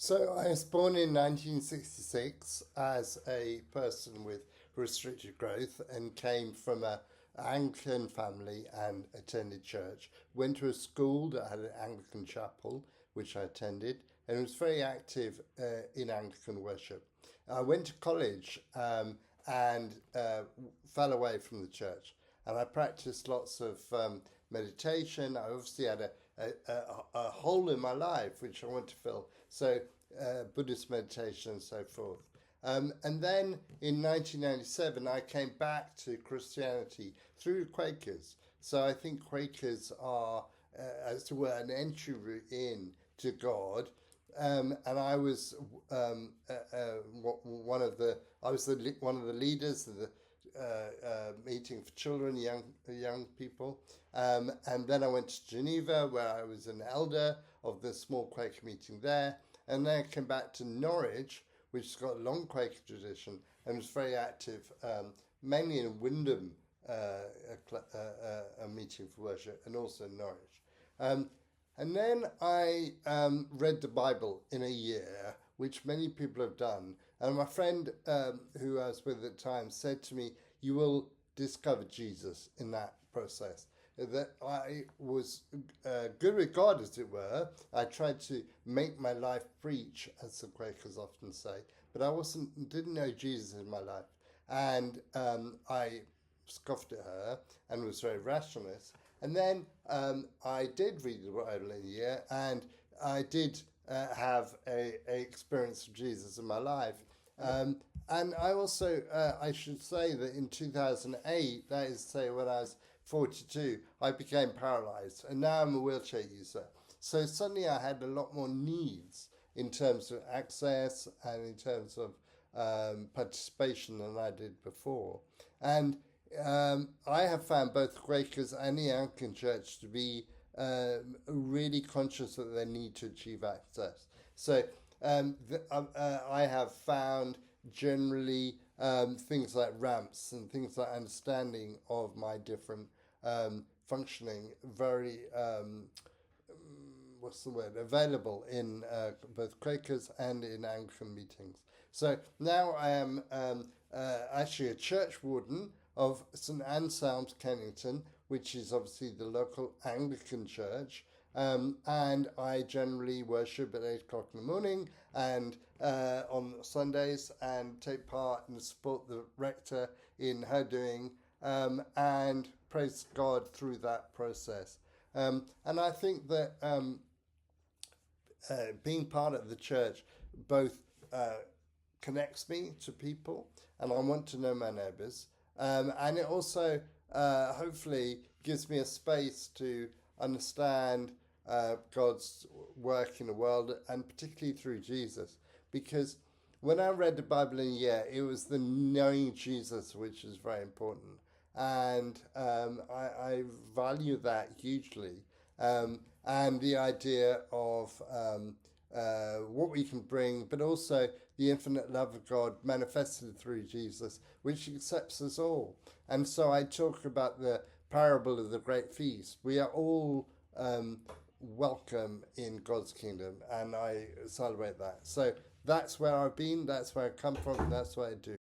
So I was born in 1966 as a person with restricted growth and came from a Anglican family and attended church. Went to a school that had an Anglican chapel, which I attended, and was very active in Anglican worship. I went to college and fell away from the church, and I practiced lots of meditation. I obviously had a hole in my life which I want to fill. So Buddhist meditation and so forth. And then in 1997, I came back to Christianity through Quakers. So I think Quakers are, as it were, an entry route in to God. And I was one of the leaders of the meeting for children, young people. And then I went to Geneva, where I was an elder of the small Quaker meeting there. And then I came back to Norwich, which has got a long Quaker tradition and was very active, mainly in Wymondham, a meeting for worship, and also in Norwich. And then I read the Bible in a year, which many people have done. And my friend who I was with at the time said to me, "You will discover Jesus in that process." That I was good with God, as it were. I tried to make my life preach, as the Quakers often say, but I didn't know Jesus in my life. And I scoffed at her and was very rationalist. And then I did read the Bible in a year, and I did have a experience of Jesus in my life. And I also, I should say that in 2008, that is to say when I was 42, I became paralyzed, and now I'm a wheelchair user. So suddenly I had a lot more needs in terms of access and in terms of participation than I did before. And I have found both Quakers and the Anglican Church to be really conscious that they need to achieve access. So I have found generally things like ramps and things like understanding of my different functioning very available in both Quakers and in Anglican meetings. So now I am actually a church warden of St Anselm's, Kennington, which is obviously the local Anglican church. And I generally worship at 8 o'clock in the morning and on Sundays, and take part and support the rector in her doing, and praise God through that process. And I think that being part of the church both connects me to people, and I want to know my neighbours. And it also hopefully gives me a space to understand God's work in the world, and particularly through Jesus. Because when I read the Bible in a year, it was the knowing Jesus which is very important. And I value that hugely. And the idea of what we can bring, but also the infinite love of God manifested through Jesus, which accepts us all. And so I talk about the parable of the great feast. We are all welcome in God's kingdom, and I celebrate that. So that's where I've been, that's where I come from, that's what I do.